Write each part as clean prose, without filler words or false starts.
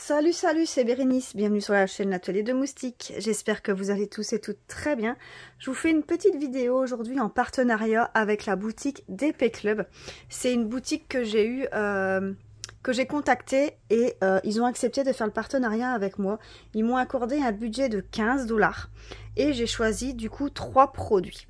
Salut, c'est Bérénice, bienvenue sur la chaîne L'Atelier de Moustiques. J'espère que vous allez tous et toutes très bien. Je vous fais une petite vidéo aujourd'hui en partenariat avec la boutique d'Épée Club. C'est une boutique que j'ai eu, que j'ai contactée et ils ont accepté de faire le partenariat avec moi. Ils m'ont accordé un budget de 15 $ et j'ai choisi du coup 3 produits.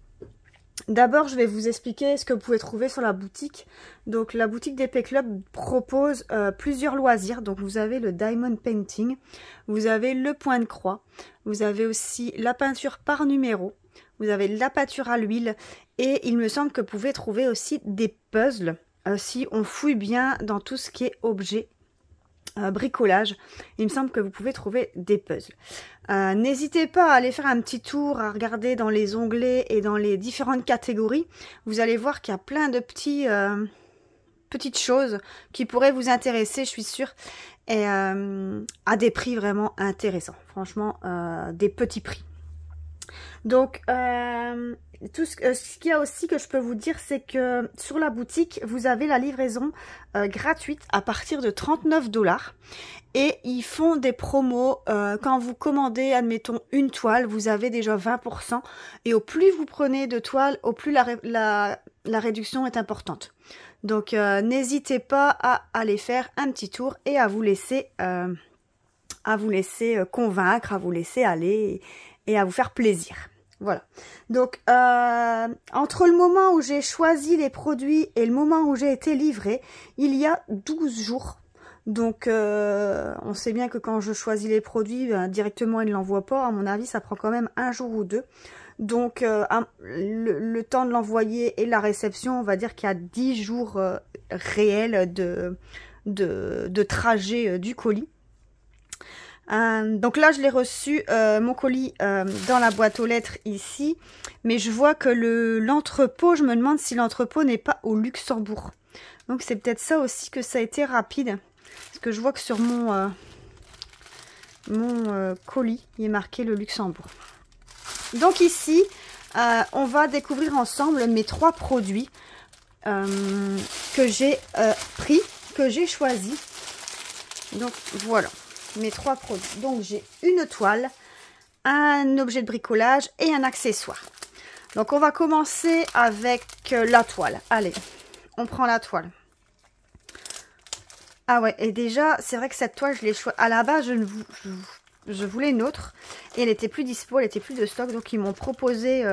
D'abord, je vais vous expliquer ce que vous pouvez trouver sur la boutique. Donc, la boutique d'Épée Club propose plusieurs loisirs. Donc, vous avez le diamond painting, vous avez le point de croix, vous avez aussi la peinture par numéro, vous avez la peinture à l'huile et il me semble que vous pouvez trouver aussi des puzzles si on fouille bien dans tout ce qui est objet. Bricolage, il me semble que vous pouvez trouver des puzzles. N'hésitez pas à aller faire un petit tour, à regarder dans les onglets et dans les différentes catégories. Vous allez voir qu'il y a plein de petites choses qui pourraient vous intéresser, je suis sûre, et à des prix vraiment intéressants. Franchement, des petits prix. Donc, ce qu'il y a aussi que je peux vous dire, c'est que sur la boutique, vous avez la livraison gratuite à partir de 39 $. Et ils font des promos. Quand vous commandez, admettons, une toile, vous avez déjà 20%. Et au plus vous prenez de toiles, au plus la réduction est importante. Donc, n'hésitez pas à aller faire un petit tour et à vous laisser convaincre, à vous laisser aller et à vous faire plaisir. Voilà. Donc, entre le moment où j'ai choisi les produits et le moment où j'ai été livrée, il y a 12 jours. Donc, on sait bien que quand je choisis les produits, directement, ils ne l'envoient pas. À mon avis, ça prend quand même un jour ou deux. Donc, le temps de l'envoyer et la réception, on va dire qu'il y a 10 jours réels de trajet du colis. Donc là, je l'ai reçu, mon colis, dans la boîte aux lettres ici. Mais je vois que l'entrepôt, je me demande si l'entrepôt n'est pas au Luxembourg. Donc c'est peut-être ça aussi que ça a été rapide. Parce que je vois que sur mon colis, il est marqué le Luxembourg. Donc ici, on va découvrir ensemble mes 3 produits que j'ai pris, que j'ai choisi. Donc voilà. Mes 3 produits. Donc j'ai une toile, un objet de bricolage et un accessoire. Donc on va commencer avec la toile. Allez, on prend la toile. Ah ouais, et déjà, c'est vrai que cette toile, je l'ai choisie. À la base, je voulais une autre et elle était plus dispo, elle était plus de stock. Donc ils m'ont proposé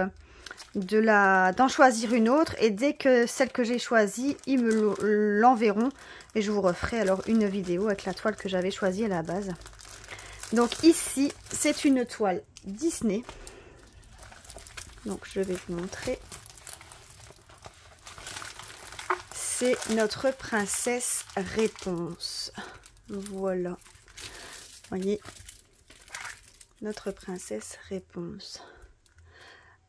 d'en choisir une autre. Et dès que celle que j'ai choisie, ils me l'enverront. Et je vous referai alors une vidéo avec la toile que j'avais choisie à la base. Donc ici, c'est une toile Disney. Donc je vais vous montrer. C'est notre princesse Réponse. Voilà. Vous voyez, notre princesse Réponse.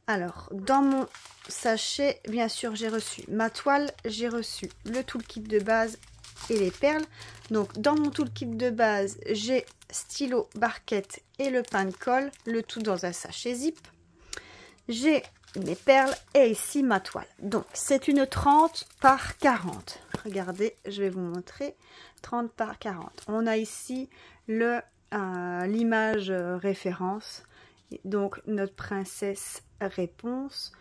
Alors, dans mon sachet, bien sûr, j'ai reçu ma toile, j'ai reçu le toolkit de base et les perles. Donc, dans mon toolkit de base, j'ai stylo, barquette et le pain de colle, le tout dans un sachet zip. J'ai mes perles et ici ma toile. Donc, c'est une 30 par 40. Regardez, je vais vous montrer. 30 par 40. On a ici l'image référence. Donc, notre princesse Réponse.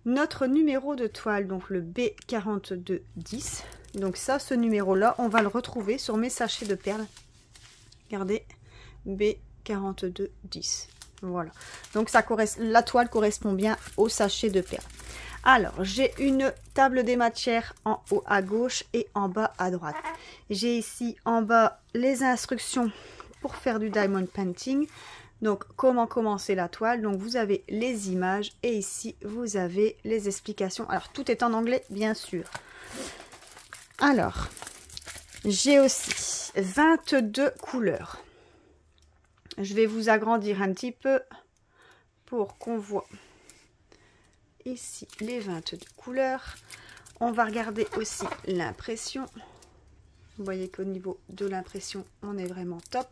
Notre numéro de toile, donc le B4210. Donc ça, ce numéro-là, on va le retrouver sur mes sachets de perles. Regardez, B4210. Voilà. Donc la toile correspond bien au sachet de perles. Alors, j'ai une table des matières en haut à gauche et en bas à droite. J'ai ici en bas les instructions pour faire du diamond painting. Donc, comment commencer la toile. Donc, vous avez les images et ici, vous avez les explications. Alors, tout est en anglais, bien sûr. Alors, j'ai aussi 22 couleurs. Je vais vous agrandir un petit peu pour qu'on voit ici les 22 couleurs. On va regarder aussi l'impression. Vous voyez qu'au niveau de l'impression, on est vraiment top.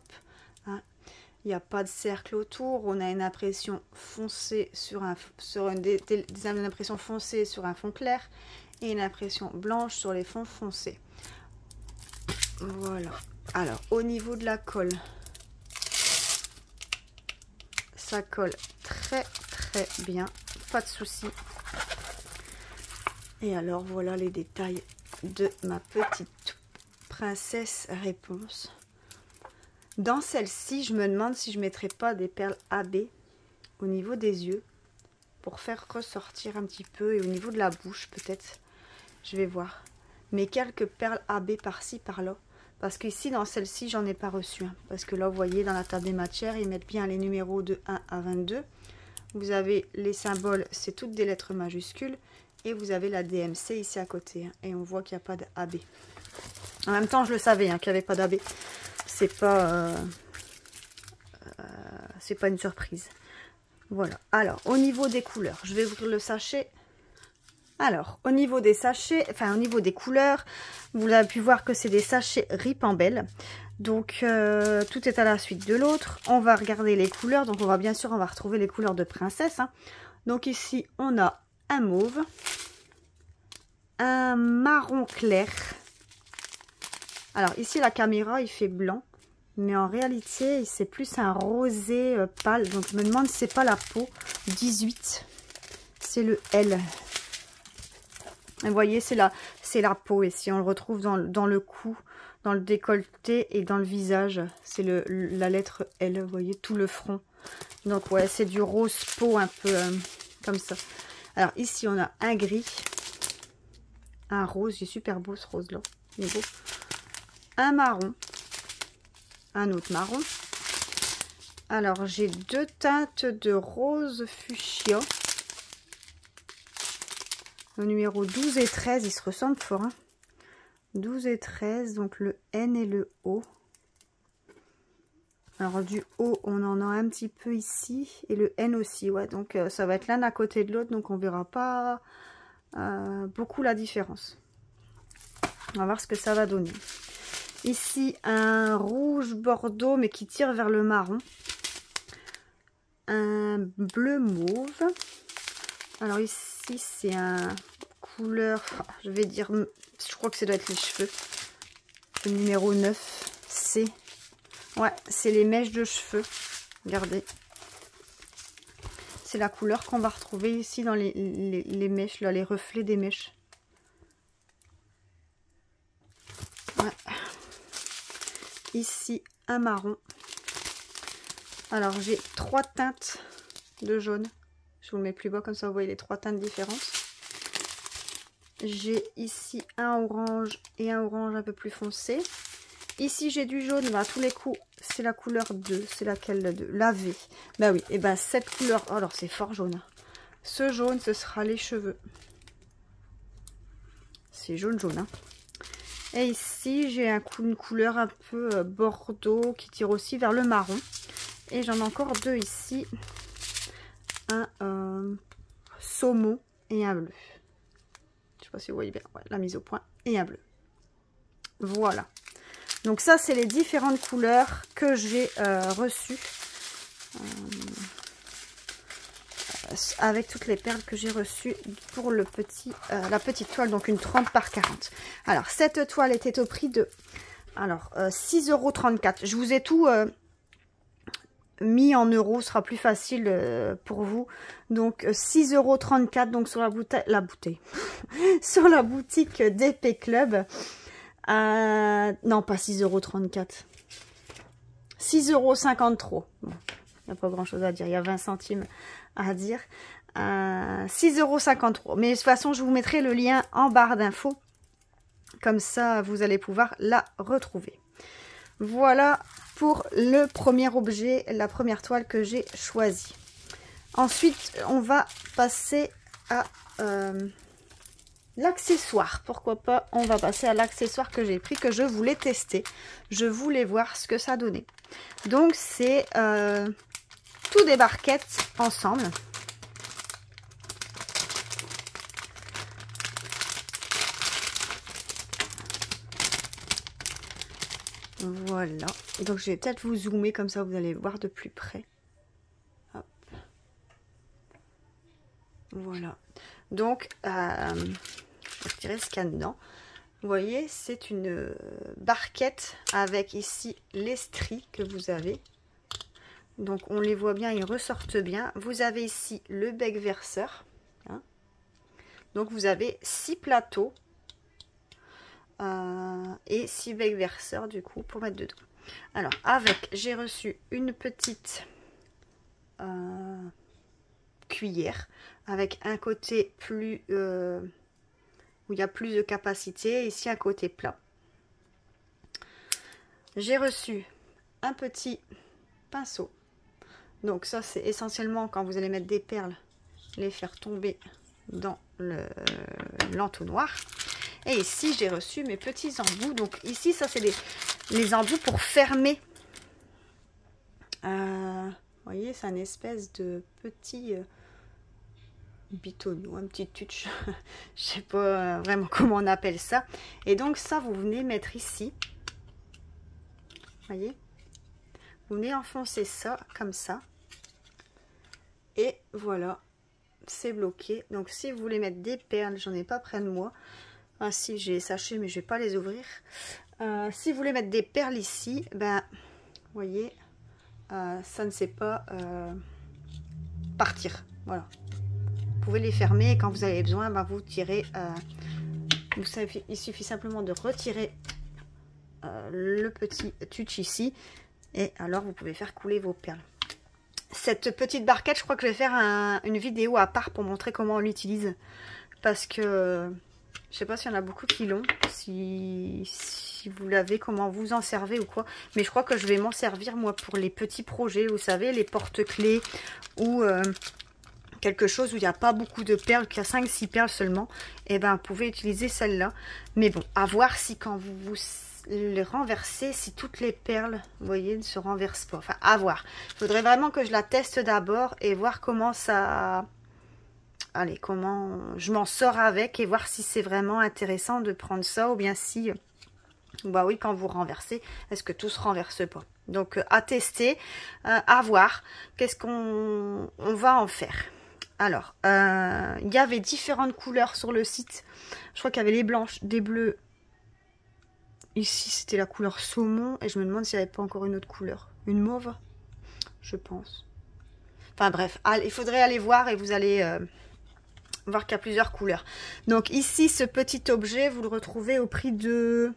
Hein. Il n'y a pas de cercle autour. On a une impression foncée des impressions foncées sur un fond clair et une impression blanche sur les fonds foncés. Voilà. Alors, au niveau de la colle, ça colle très bien, pas de souci. Et alors, voilà les détails de ma petite princesse réponse. Dans celle-ci, je me demande si je ne mettrais pas des perles AB au niveau des yeux pour faire ressortir un petit peu, et au niveau de la bouche peut-être, je vais voir. Mais quelques perles AB par-ci, par-là. Parce qu'ici, dans celle-ci, j'en ai pas reçu. Hein. Parce que là, vous voyez, dans la table des matières, ils mettent bien les numéros de 1 à 22. Vous avez les symboles, c'est toutes des lettres majuscules. Et vous avez la DMC ici à côté. Hein. Et on voit qu'il n'y a pas d'AB. En même temps, je le savais hein, qu'il n'y avait pas d'AB. C'est pas une surprise. Voilà. Alors, au niveau des couleurs, je vais ouvrir le sachet. Alors, au niveau des sachets, enfin au niveau des couleurs, vous avez pu voir que c'est des sachets Ripambelle. Donc, tout est à la suite de l'autre. On va regarder les couleurs. Donc, on va retrouver les couleurs de princesse. Hein. Donc, ici, on a un mauve, un marron clair. Alors, ici, la caméra, il fait blanc. Mais en réalité, c'est plus un rosé pâle. Donc, je me demande si c'est pas la peau. 18. C'est le L. Et vous voyez, c'est la peau. Et si on le retrouve dans le cou, dans le décolleté et dans le visage, c'est la lettre L. Vous voyez, tout le front. Donc, ouais, c'est du rose peau un peu comme ça. Alors, ici, on a un gris. Un rose. Il est super beau, ce rose-là. Il est beau. Un marron. Un autre marron. Alors, j'ai deux teintes de rose fuchsia. Le numéro 12 et 13, ils se ressemblent fort. Hein. 12 et 13, donc le N et le O. Alors, du O, on en a un petit peu ici. Et le N aussi, ouais. Donc, ça va être l'un à côté de l'autre. Donc, on verra pas beaucoup la différence. On va voir ce que ça va donner. Ici, un rouge bordeaux, mais qui tire vers le marron. Un bleu mauve. Alors ici, c'est un couleur, je vais dire, je crois que ça doit être les cheveux. Le numéro 9, C. Ouais, c'est les mèches de cheveux. Regardez. C'est la couleur qu'on va retrouver ici dans les mèches, là, les reflets des mèches. Ouais. Ici, un marron. Alors, j'ai 3 teintes de jaune. Je vous le mets plus bas, comme ça vous voyez les 3 teintes différentes. J'ai ici un orange et un orange un peu plus foncé. Ici, j'ai du jaune. Bah, à tous les coups, c'est la couleur 2. C'est laquelle la 2? La V. Bah oui, et ben cette couleur... Oh, alors, c'est fort jaune. Ce jaune, ce sera les cheveux. C'est jaune, jaune. Hein. Et ici, j'ai une couleur un peu bordeaux qui tire aussi vers le marron. Et j'en ai encore 2 ici. Un saumon et un bleu. Je sais pas si vous voyez bien. Ouais, la mise au point et un bleu. Voilà. Donc ça, c'est les différentes couleurs que j'ai reçues. Avec toutes les perles que j'ai reçues pour la petite toile, donc une 30 par 40. Alors, cette toile était au prix de 6,34 €. Je vous ai tout mis en euros, ce sera plus facile pour vous. Donc, 6,34 €, donc sur la bouteille. Sur la boutique d'Épée Club. Non, pas 6,34 €. 6,53 €. Bon, il n'y a pas grand chose à dire, il y a 20 centimes à dire. 6,53 €. Mais de toute façon, je vous mettrai le lien en barre d'infos. Comme ça, vous allez pouvoir la retrouver. Voilà pour le premier objet, la première toile que j'ai choisie. Ensuite, on va passer à l'accessoire. Pourquoi pas, on va passer à l'accessoire que j'ai pris, que je voulais tester. Je voulais voir ce que ça donnait. Donc, c'est tout des barquettes ensemble. Voilà. Donc, je vais peut-être vous zoomer comme ça, vous allez voir de plus près. Hop. Voilà. Donc, je vais retirer ce qu'il y a dedans. Vous voyez, c'est une barquette avec ici les stries que vous avez. Donc on les voit bien, ils ressortent bien. Vous avez ici le bec verseur. Hein. Donc vous avez 6 plateaux et 6 becs verseurs du coup pour mettre dedans. Alors avec, j'ai reçu une petite cuillère avec un côté plus où il y a plus de capacité, ici un côté plat. J'ai reçu un petit pinceau. Donc ça c'est essentiellement quand vous allez mettre des perles, les faire tomber dans l'entonnoir. Et ici j'ai reçu mes petits embouts. Donc ici ça c'est les embouts pour fermer. Vous voyez, c'est une espèce de petit bitonneau, un petit tuche. Je sais pas vraiment comment on appelle ça. Et donc ça vous venez mettre ici. Vous voyez, vous venez enfoncer ça comme ça. Et voilà, c'est bloqué. Donc si vous voulez mettre des perles, j'en ai pas près de moi. Ah si, j'ai les sachets mais je vais pas les ouvrir. Si vous voulez mettre des perles ici, ben vous voyez, ça ne sait pas partir. Voilà. Vous pouvez les fermer et quand vous avez besoin, ben, vous tirez. Vous savez, il suffit simplement de retirer le petit tuche ici. Et alors vous pouvez faire couler vos perles. Cette petite barquette, je crois que je vais faire une vidéo à part pour montrer comment on l'utilise. Parce que je sais pas s'il y en a beaucoup qui l'ont. Si vous l'avez, comment vous en servez ou quoi. Mais je crois que je vais m'en servir moi pour les petits projets. Vous savez, les porte-clés ou quelque chose où il n'y a pas beaucoup de perles, qu'il y a 5-6 perles seulement. Et ben vous pouvez utiliser celle-là. Mais bon, à voir si quand vous les renverser, si toutes les perles, vous voyez, ne se renversent pas. Enfin, à voir. Il faudrait vraiment que je la teste d'abord et voir comment ça... Allez, comment je m'en sors avec et voir si c'est vraiment intéressant de prendre ça ou bien si... Bah oui, quand vous renversez, est-ce que tout se renverse pas? Donc, à tester, à voir. Qu'est-ce qu'on va en faire? Alors, il y avait différentes couleurs sur le site. Je crois qu'il y avait les blanches, des bleus. Ici, c'était la couleur saumon. Et je me demande s'il n'y avait pas encore une autre couleur. Une mauve, je pense. Enfin bref, il faudrait aller voir et vous allez voir qu'il y a plusieurs couleurs. Donc ici, ce petit objet, vous le retrouvez au prix de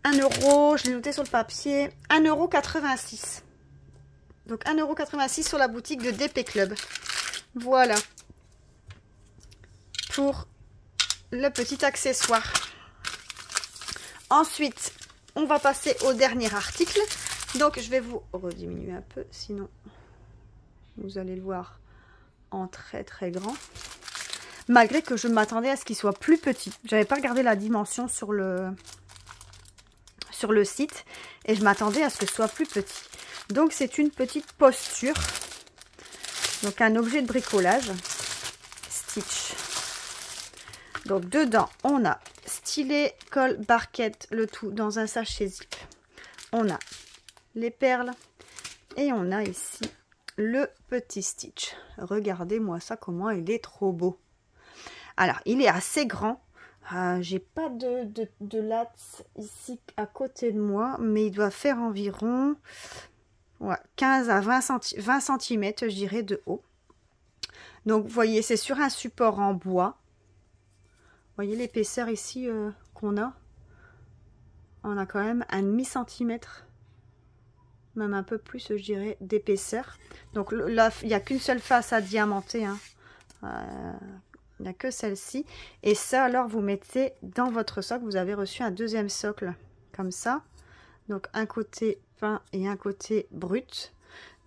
1 €. Je l'ai noté sur le papier. 1,86 €. Donc 1,86 € sur la boutique de DP Club. Voilà. Pour le petit accessoire. Ensuite, on va passer au dernier article. Donc, je vais vous rediminuer un peu, sinon vous allez le voir en très très grand. Malgré que je m'attendais à ce qu'il soit plus petit. J'avais pas regardé la dimension sur le site et je m'attendais à ce que ce soit plus petit. Donc, c'est une petite posture. Donc, un objet de bricolage. Stitch. Donc, dedans, on a stylet, colle, barquette, le tout dans un sachet zip. On a les perles et on a ici le petit Stitch. Regardez-moi ça, comment il est trop beau. Alors, il est assez grand. J'ai pas de latte ici à côté de moi, mais il doit faire environ 15 à 20 cm, je dirais, de haut. Donc, vous voyez, c'est sur un support en bois. Vous voyez l'épaisseur ici qu'on a? On a quand même 1,5 cm, même un peu plus, je dirais, d'épaisseur. Donc là, il n'y a qu'une seule face à diamanter. Hein. Il n'y a que celle-ci. Et ça, alors, vous mettez dans votre socle. Vous avez reçu un deuxième socle, comme ça. Donc, un côté peint et un côté brut.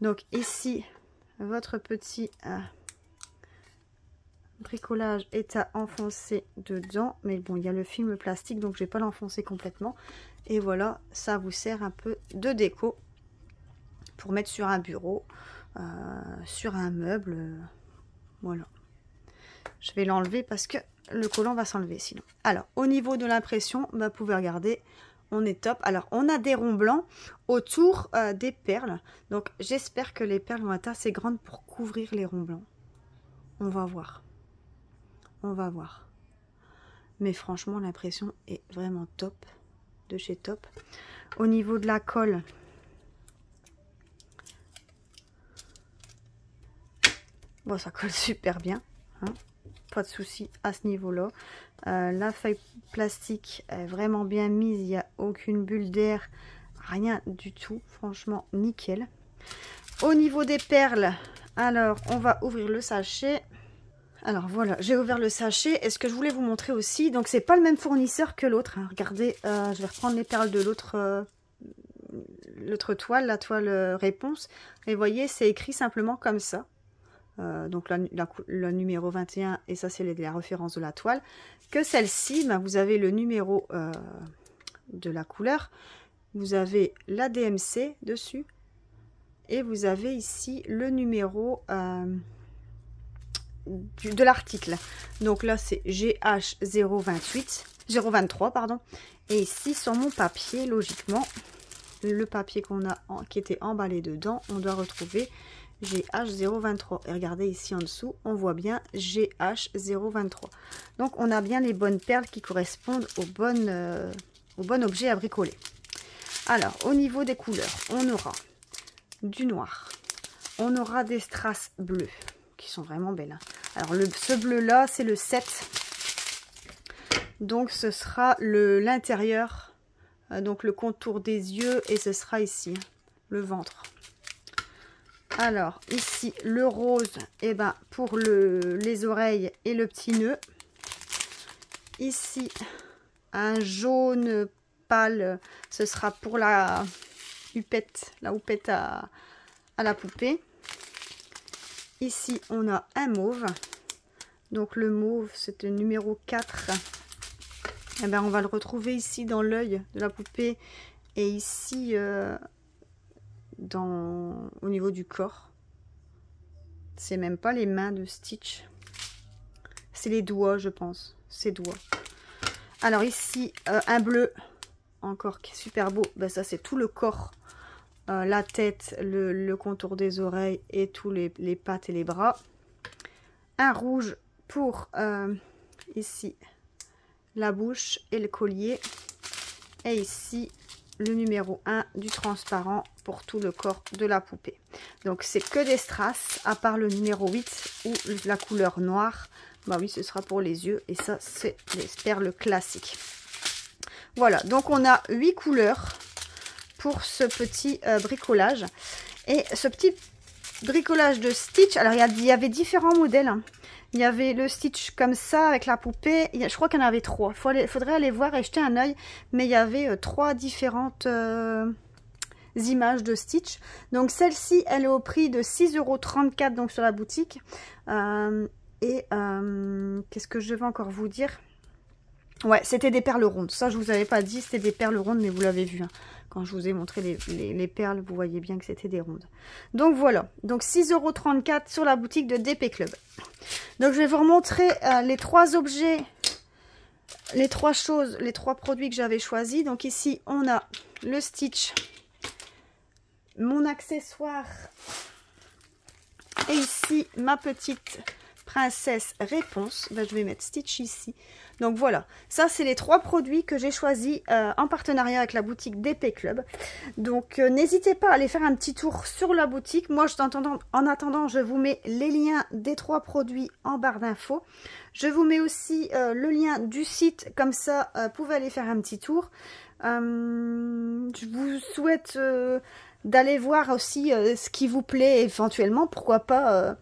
Donc, ici, votre petit... bricolage est à enfoncer dedans, mais bon, il y a le film plastique, donc je vais pas l'enfoncer complètement. Et voilà, ça vous sert un peu de déco pour mettre sur un bureau, sur un meuble. Voilà, je vais l'enlever parce que le collant va s'enlever sinon. Alors, au niveau de l'impression, bah, vous pouvez regarder, on est top. Alors, on a des ronds blancs autour des perles, donc j'espère que les perles vont être assez grandes pour couvrir les ronds blancs. On va voir. On va voir. Mais franchement, l'impression est vraiment top, de chez Top. Au niveau de la colle, bon, ça colle super bien, hein. Pas de souci à ce niveau-là. La feuille plastique est vraiment bien mise, il n'y a aucune bulle d'air, rien du tout, franchement nickel. Au niveau des perles, alors on va ouvrir le sachet. Alors voilà, j'ai ouvert le sachet. Et ce que je voulais vous montrer aussi, donc c'est pas le même fournisseur que l'autre, hein. Regardez, je vais reprendre les perles de l'autre toile, la toile réponse. Et vous voyez, c'est écrit simplement comme ça. Donc le numéro 21, et ça c'est la référence de la toile. Que celle-ci, ben, vous avez le numéro de la couleur, vous avez la DMC dessus, et vous avez ici le numéro de l'article. Donc là c'est GH023, pardon. Et ici sur mon papier, logiquement, le papier qui était emballé dedans, on doit retrouver GH023. Et regardez ici en dessous, on voit bien GH023. Donc on a bien les bonnes perles qui correspondent au bon objet à bricoler. Alors au niveau des couleurs, on aura du noir, on aura des strass bleues qui sont vraiment belles, hein. Alors ce bleu là c'est le 7, donc ce sera l'intérieur, donc le contour des yeux, et ce sera ici le ventre. Alors ici le rose, et ben pour les oreilles et le petit nœud. Ici un jaune pâle, ce sera pour la houppette à la poupée. Ici on a un mauve, donc le mauve c'est le numéro 4. Et ben on va le retrouver ici dans l'œil de la poupée, et ici au niveau du corps. C'est même pas les mains de Stitch, c'est les doigts, je pense, ses doigts. Alors ici un bleu encore qui est super beau, ben ça c'est tout le corps, la tête, le contour des oreilles et tous les pattes et les bras. Un rouge pour ici la bouche et le collier, et ici le numéro 1 du transparent pour tout le corps de la poupée. Donc c'est que des strass, à part le numéro 8 ou la couleur noire. Bah oui, ce sera pour les yeux, et ça c'est les perles classiques. Voilà, donc on a 8 couleurs pour ce petit bricolage. Et ce petit bricolage de Stitch, alors il y avait différents modèles, hein. Il y avait le Stitch comme ça avec la poupée. Je crois qu'il y en avait 3. Faudrait aller voir et jeter un œil. Mais il y avait 3 différentes images de Stitch. Donc celle-ci, elle est au prix de 6,34 € donc sur la boutique. Qu'est-ce que je vais encore vous dire? Ouais, c'était des perles rondes. Ça, je vous avais pas dit, c'était des perles rondes, mais vous l'avez vu, hein. Quand je vous ai montré les perles, vous voyez bien que c'était des rondes. Donc voilà, donc 6,34 € sur la boutique de DP Club. Donc je vais vous remontrer les 3 objets, les 3 choses, les 3 produits que j'avais choisis. Donc ici, on a le Stitch, mon accessoire, et ici, ma petite princesse réponse. Ben, je vais mettre Stitch ici. Donc voilà, ça c'est les 3 produits que j'ai choisis en partenariat avec la boutique DP Club. Donc n'hésitez pas à aller faire un petit tour sur la boutique. Moi en attendant, je vous mets les liens des 3 produits en barre d'infos. Je vous mets aussi le lien du site, comme ça vous pouvez aller faire un petit tour. Je vous souhaite d'aller voir aussi ce qui vous plaît éventuellement, pourquoi pas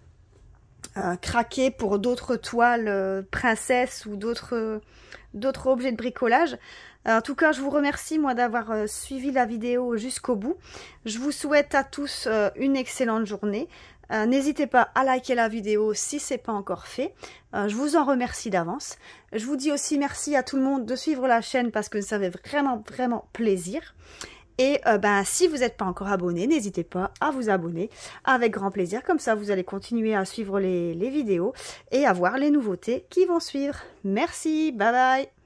craquer pour d'autres toiles princesses ou d'autres objets de bricolage. En tout cas, je vous remercie moi d'avoir suivi la vidéo jusqu'au bout. Je vous souhaite à tous une excellente journée. N'hésitez pas à liker la vidéo si ce n'est pas encore fait. Je vous en remercie d'avance. Je vous dis aussi merci à tout le monde de suivre la chaîne parce que ça fait vraiment plaisir. Et si vous n'êtes pas encore abonné, n'hésitez pas à vous abonner avec grand plaisir. Comme ça, vous allez continuer à suivre les vidéos et à voir les nouveautés qui vont suivre. Merci, bye bye.